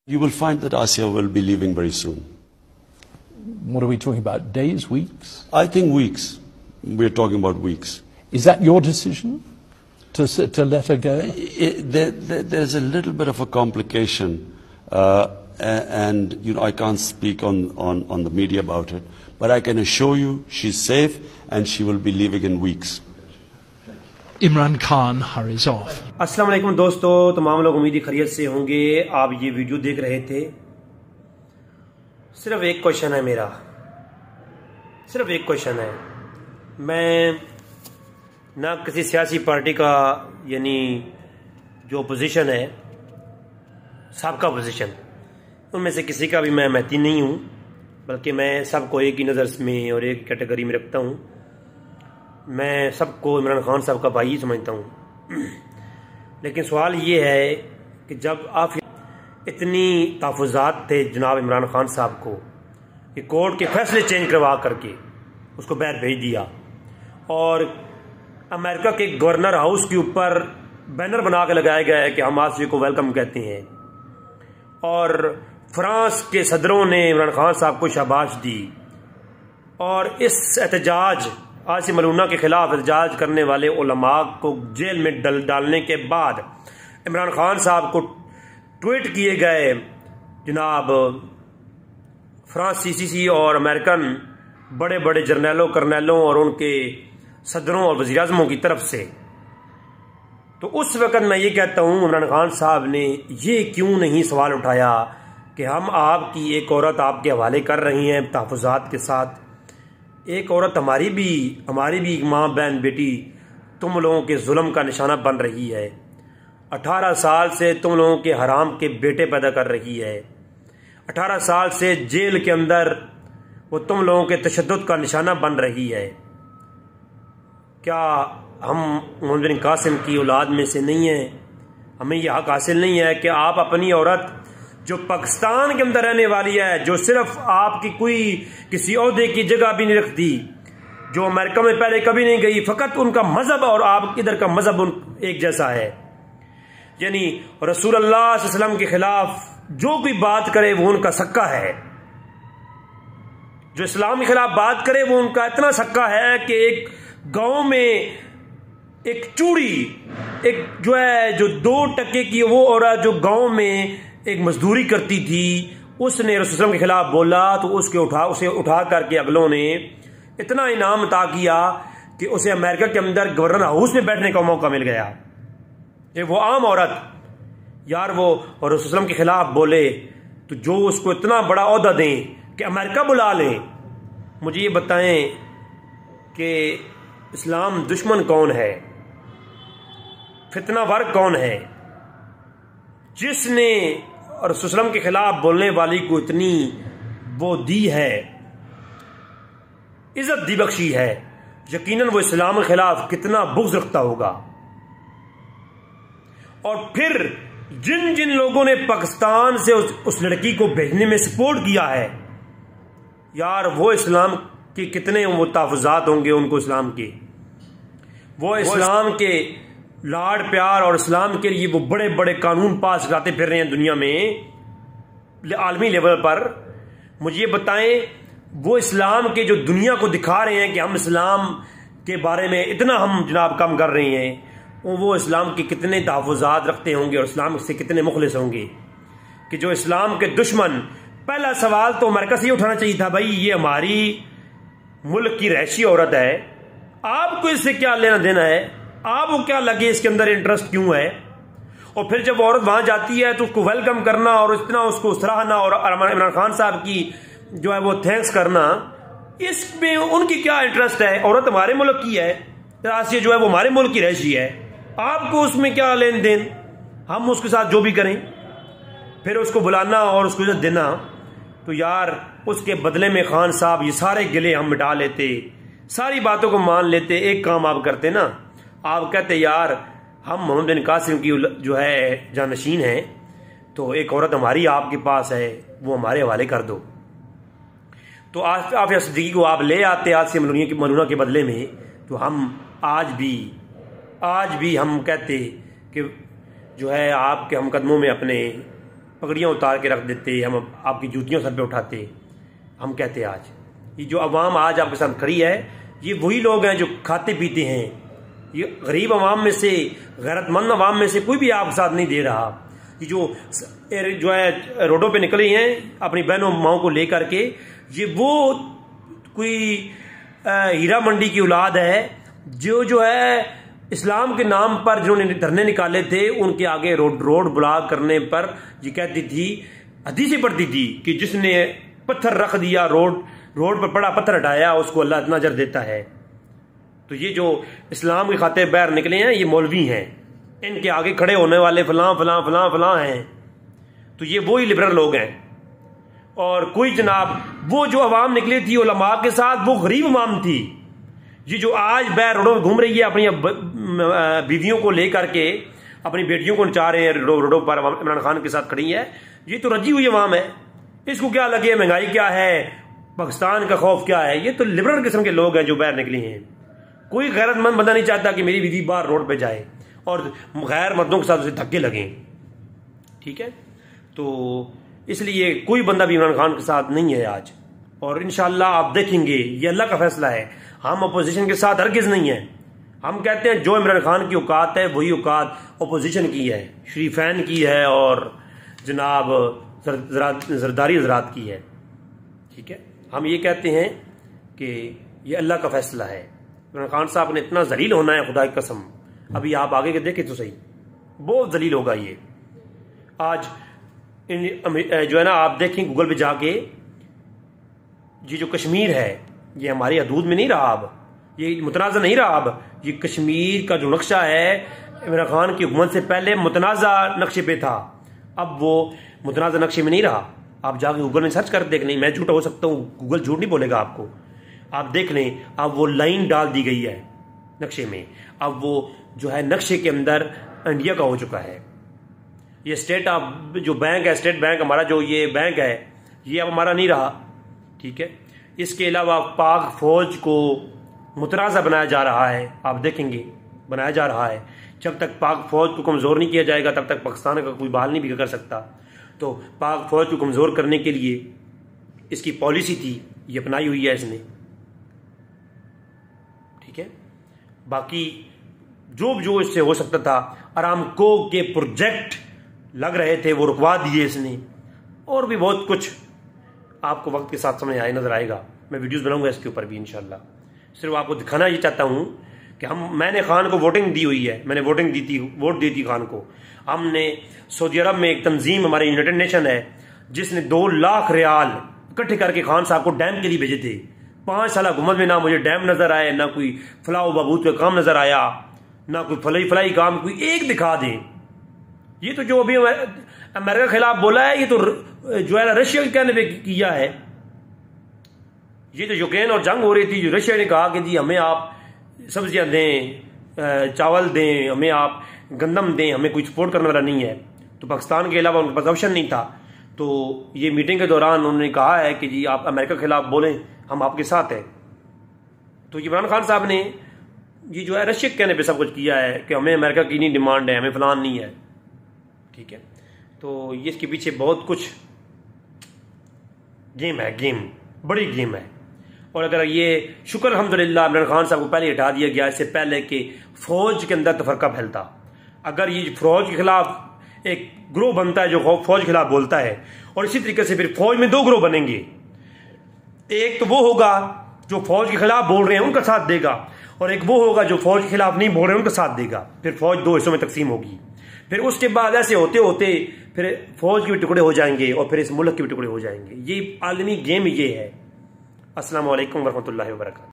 You will find that Asia will be leaving very soon. What are we talking about? Days, weeks? I think weeks. We're talking about weeks. Is that your decision to let her go? There's a little bit of a complication, and I can't speak on the media about it, but I can assure you she's safe and she will be leaving in weeks. Imran Khan hurries off. السلام علیکم دوستو، تمام لوگ امیدی خیریت سے ہوں گے. آپ یہ ویڈیو دیکھ رہے تھے. صرف ایک کوشچن ہے میرا، صرف ایک کوشچن ہے. میں نہ کسی سیاسی پارٹی کا یعنی جو اپوزیشن ہے، سابقہ اپوزیشن، ان میں سے کسی کا بھی میں حمایتی نہیں ہوں، بلکہ میں سب کو ایک ہی نظر میں اور ایک کیٹیگری میں رکھتا ہوں. میں سب کو عمران خان صاحب کا بھائی سمجھتا ہوں. لیکن سوال یہ ہے کہ جب آپ اتنی تحفظات تھے جناب عمران خان صاحب کو کہ کورٹ کے فیصلے چینج کروا کر کے اس کو باہر بھیج دیا، اور امریکہ کے گورنر ہاؤس کے اوپر بینر بنا کے لگایا گیا ہے کہ ہم آسیہ کو ویلکم کہتے ہیں، اور فرانس کے صدروں نے عمران خان صاحب کو شاباش دی، اور اس احتجاج آسیہ ملونہ کے خلاف احتجاج کرنے والے علماء کو جیل میں ڈالنے کے بعد عمران خان صاحب کو ٹویٹ کیے گئے جناب فرانسیسی اور امریکن بڑے بڑے جرنیلوں کرنیلوں اور ان کے صدروں اور وزیر اعظموں کی طرف سے. تو اس وقت میں یہ کہتا ہوں عمران خان صاحب نے یہ کیوں نہیں سوال اٹھایا کہ ہم آپ کی ایک عورت آپ کے حوالے کر رہی ہیں تحفظات کے ساتھ. ایک عورت ہماری بھی ماں بہن بیٹی تم لوگوں کے ظلم کا نشانہ بن رہی ہے. 18 سال سے تم لوگوں کے حرام کے بیٹے پیدا کر رہی ہے. 18 سال سے جیل کے اندر وہ تم لوگوں کے تشدد کا نشانہ بن رہی ہے. کیا ہم محمد بن قاسم کی اولاد میں سے نہیں ہیں؟ ہمیں یہ حق حاصل نہیں ہے کہ آپ اپنی عورت جو پاکستان کے اندر رہنے والی ہے، جو صرف آپ کی کوئی کسی عہدے کی جگہ بھی نہیں رکھتی، جو امریکہ میں پہلے کبھی نہیں گئی، فقط ان کا مذہب اور آپ ادھر کا مذہب ایک جیسا ہے، یعنی رسول اللہ صلی اللہ علیہ وسلم کے خلاف جو کوئی بات کرے وہ ان کا سکہ ہے، جو اسلام کے خلاف بات کرے وہ ان کا اتنا سکہ ہے کہ ایک گاؤں میں ایک چوڑی ایک جو 2 ٹکے کی وہ عورت جو گاؤں میں ایک مزدوری کرتی تھی، اس نے رسول اللہ صلی اللہ علیہ وسلم کے خلاف بولا تو اسے اٹھا کر کے اگلوں نے اتنا انعام عطا کیا کہ اسے امریکہ کے اندر گورنر ہاؤس میں بیٹھنے کا موقع مل گیا. وہ عام عورت یار وہ رسول اللہ علیہ وسلم کے خلاف بولے تو جو اس کو اتنا بڑا عہدہ دیں کہ امریکہ بلا لیں. مجھے یہ بتائیں کہ اسلام دشمن کون ہے، فتنہ ور کون ہے، جس نے رسول اللہ علیہ وسلم کے خلاف بولنے والی کو اتنی وہ دی ہے، عزت دی بخشی ہے، یقیناً وہ اسلام کے خلاف کتنا بغض رکھتا ہوگا. اور پھر جن لوگوں نے پاکستان سے اس لڑکی کو بھیجنے میں سپورٹ کیا ہے، یار وہ اسلام کے کتنے وہ تحفظات ہوں گے ان کو اسلام کے، وہ اسلام کے لاڈ پیار اور اسلام کے لیے وہ بڑے بڑے قانون پاس کراتے پھر رہے ہیں دنیا میں عالمی لیول پر. مجھے یہ بتائیں وہ اسلام کے جو دنیا کو دکھا رہے ہیں کہ ہم اسلام کے بارے میں اتنا ہم جناب کم کر رہے ہیں، وہ اسلام کے کتنے تحفظات رکھتے ہوں گے اور اسلام سے کتنے مخلص ہوں گے. کہ جو اسلام کے دشمن، پہلا سوال تو امریکہ سے ہی اٹھانا چاہیے تھا، بھائی یہ ہماری ملک کی رہائشی عورت ہے، آپ کو اس سے کیا لینا دینا ہے، آپ کو کیا لگے اس کے اندر انٹرسٹ کیوں ہے. اور پھر جب عورت وہاں جاتی ہے تو اس کو ویلکم کرنا اور اتنا اس کو سراہنا اور عمران خان صاحب کی جو ہے وہ تھینکس کرنا، اس میں ان کی کیا انٹرسٹ ہے. عورت ہمارے ملک کی ہے، آسیہ جو ہے وہ ہمارے ملک کی رہائشی ہے، آپ کو اس میں کیا لین دین. ہم اس کے ساتھ جو بھی کریں پھر اس کو بلانا اور اس کو عزت دینا، تو یار اس کے بدلے میں خان صاحب یہ سارے گلے ہم مٹا لیتے، ساری باتوں کو مان لیتے. ایک کام آپ کرتے نا، آپ کہتے یار ہم محمد بن قاسم کی جو ہے جانشین ہیں، تو ایک عورت ہماری آپ کے پاس ہے، وہ ہمارے حوالے کر دو. تو عافیہ صدیقی کو آپ لے آتے آسیہ ملونہ کے بدلے میں، تو ہم آج بھی ہم کہتے کہ جو ہے آپ کے ہم قدموں میں اپنے پگڑیاں اتار کے رکھ دیتے، ہم آپ کی جوتیاں سر پہ اٹھاتے. ہم کہتے ہیں آج یہ جو عوام آج آپ کے ساتھ کھڑی ہے یہ وہی لوگ ہیں جو کھاتے پیتے ہیں. یہ غریب عوام میں سے، غیرت مند عوام میں سے کوئی بھی آپ کے ساتھ نہیں دے رہا. یہ جو ہے روڈوں پہ نکلی ہیں اپنی بہنوں ماؤں کو لے کر کے، یہ وہ کوئی ہیرا منڈی کی اولاد ہے جو ہے اسلام کے نام پر جنہوں نے دھرنے نکالے تھے ان کے آگے روڈ بلاک کرنے پر یہ کہتی تھی، حدیثیں پڑھتی تھی کہ جس نے پتھر رکھ دیا روڈ پر پڑا پتھر ہٹایا اس کو اللہ اتنا اجر دیتا ہے. تو یہ جو اسلام کی خاطر باہر نکلے ہیں یہ مولوی ہیں، ان کے آگے کھڑے ہونے والے فلاں فلاں فلاں فلاں ہیں. تو یہ وہی لبرل لوگ ہیں. اور کوئی جناب وہ جو عوام نکلی تھی علماء کے ساتھ وہ غریب عوام تھی. یہ جو آج باہر روڈوں میں گھوم رہی ہے اپنی بیویوں کو لے کر کے، اپنی بیٹیوں کو نچا رہے ہیں روڈوں پر، عمران خان کے ساتھ کھڑی ہے، یہ تو رجی ہوئی عوام ہے. اس کو کیا لگے مہنگائی کیا ہے، پاکستان کا خوف کیا ہے. یہ تو لبرل قسم کے لوگ ہیں جو باہر نکلی ہیں. کوئی غیرت مند بندہ نہیں چاہتا کہ میری بیوی باہر روڈ پہ جائے اور غیر مردوں کے ساتھ اسے دھکے لگیں. ٹھیک ہے، تو اس لیے کوئی بندہ بھی عمران خان کے ساتھ نہیں ہے آج. اور انشاءاللہ آپ دیکھیں گے یہ اللہ کا فیصلہ ہے. ہم اپوزیشن کے ساتھ ہرگز نہیں ہیں. ہم کہتے ہیں جو عمران خان کی اوقات ہے وہی اوقات اپوزیشن کی ہے، شریفین کی ہے اور جناب زرداری حضرات کی ہے. ٹھیک ہے، ہم یہ کہتے ہیں کہ یہ اللہ کا فیصلہ ہے. عمران خان صاحب نے اتنا ذلیل ہونا ہے خدا کی قسم. ابھی آپ آگے کے دیکھیں تو صحیح، بہت ذلیل ہوگا یہ. آج جو ہے نا آپ دیکھیں گوگل پہ جا کے، یہ جو کشمیر ہے یہ ہماری حدود میں نہیں رہا، اب یہ متنازع نہیں رہا. اب یہ کشمیر کا جو نقشہ ہے عمران خان کی حکومت سے پہلے متنازع نقشے پہ تھا، اب وہ متنازع نقشے میں نہیں رہا. آپ جا کے گوگل میں سرچ کر دیکھ لیں، میں جھوٹا ہو سکتا ہوں، گوگل جھوٹ نہیں بولے گا آپ کو. آپ دیکھ لیں، اب وہ لائن ڈال دی گئی ہے نقشے میں. اب وہ جو ہے نقشے کے اندر انڈیا کا ہو چکا ہے. یہ اسٹیٹ جو بینک ہے، اسٹیٹ بینک ہمارا جو یہ بینک ہے یہ اب ہمارا نہیں رہا. ٹھیک ہے، اس کے علاوہ پاک فوج کو متنازع بنایا جا رہا ہے. آپ دیکھیں گے بنایا جا رہا ہے. جب تک پاک فوج کو کمزور نہیں کیا جائے گا تب تک پاکستان کا کوئی بحال نہیں بھی کر سکتا. تو پاک فوج کو کمزور کرنے کے لیے اس کی پالیسی تھی، یہ اپنائی ہوئی ہے اس نے. ٹھیک ہے، باقی جو اس سے ہو سکتا تھا، ارامکو کے پروجیکٹ لگ رہے تھے وہ رکوا دیے اس نے، اور بھی بہت کچھ آپ کو وقت کے ساتھ سمجھ نظر آئے گا. میں ویڈیوز بناؤں گا اس کے اوپر بھی انشاءاللہ. صرف آپ کو دکھانا یہ چاہتا ہوں کہ میں نے خان کو ووٹنگ دی ہوئی ہے، میں نے ووٹ دی تھی خان کو. ہم نے سعودی عرب میں ایک تنظیم ہمارے یونائٹڈ نیشن ہے جس نے 2 لاکھ ریال اکٹھے کر کے خان صاحب کو ڈیم کے لیے بھیجے تھے. 5 سالہ حکومت میں نہ مجھے ڈیم نظر آئے، نہ کوئی فلاح و بہبود کا کام نظر آیا، نہ کوئی فلاحی کام کوئی ایک دکھا دیں. یہ تو جو ابھی امریکہ کے خلاف بولا ہے یہ تو جو ہے رشیا کے کہنے پہ کیا ہے. یہ تو یوکرین اور جنگ ہو رہی تھی، جو رشیا نے کہا کہ جی ہمیں آپ سبزیاں دیں، چاول دیں، ہمیں آپ گندم دیں، ہمیں کوئی سپورٹ کرنے والا نہیں ہے. تو پاکستان کے علاوہ ان کے پاس آپشن نہیں تھا. تو یہ میٹنگ کے دوران انہوں نے کہا ہے کہ جی آپ امریکہ کے خلاف بولیں، ہم آپ کے ساتھ ہیں. تو عمران خان صاحب نے یہ جو ہے رشیا کے کہنے پہ سب کچھ کیا ہے کہ ہمیں امریکہ کی نہیں ڈیمانڈ ہے، ہمیں فلان نہیں ہے. ٹھیک ہے، تو یہ اس کے پیچھے بہت کچھ گیم ہے، بڑی گیم ہے. اور اگر یہ شکر الحمدللہ عمران خان صاحب کو پہلے ہٹا دیا گیا، اس سے پہلے کہ فوج کے اندر تفرقہ پھیلتا. اگر یہ فوج کے خلاف ایک گروہ بنتا ہے جو فوج کے خلاف بولتا ہے، اور اسی طریقے سے پھر فوج میں 2 گروہ بنیں گے. ایک تو وہ ہوگا جو فوج کے خلاف بول رہے ہیں ان کا ساتھ دے گا، اور ایک وہ ہوگا جو فوج کے خلاف نہیں بول رہے ہیں ان کا ساتھ دے گا. پھر فوج 2 حصوں میں تقسیم ہوگی. پھر اس کے بعد ایسے ہوتے ہوتے پھر فوج کے بھی ٹکڑے ہو جائیں گے اور پھر اس ملک کے بھی ٹکڑے ہو جائیں گے. یہ عالمی گیم یہ ہے. السلام علیکم ورحمۃ اللہ وبرکاتہ.